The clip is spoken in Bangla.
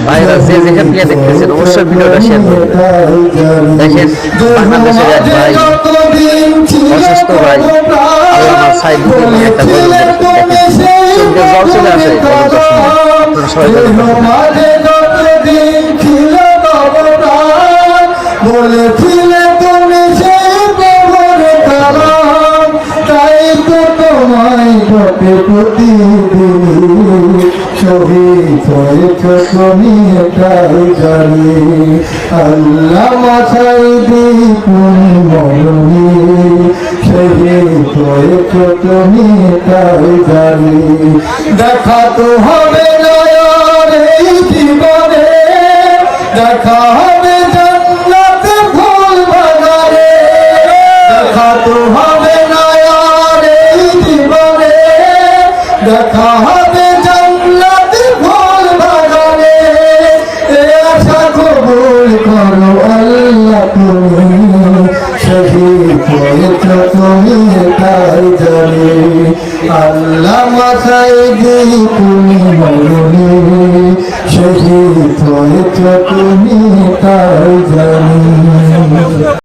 ভাইরা যে যেখান থেকে দেখতেছেন অবশ্যই ভিডিওটা শেয়ার করবেন। দেখেন বাংলাদেশের এক ভাই অসুস্থ ভাই আল্লামা সাইদ নিয়ে একটা গল্প দেখেন চোখে জল চলে আসে গল্পটা শুনে। আপনারা সবাই বলেছিলে তুমি সেই কবরে কালাম, তাই তো তোমায় ঘটে প্রতিদিন। শহীদ হয়েছ তুমি এটাই জানি, আল্লামা সাইদি তুমি মরণী। শহীদ হয়েছ তুমি এটাই জানি, দেখা তো হবে না আর এই জীবনে, দেখা হবে জান্নাতে ফুল বাগানে। দেখা তো হবে না আর এই জীবনে, দেখা হবে জান্নাতে ফুল বাগানে। এ আশা কবুল করো আল্লাহ তুমি, শহীদ হয়েছ তুমি এটাই জানি, আল্লামা সাইদি তুমি মরণী। শহীদ হয়েছ তুমি তাই জানি।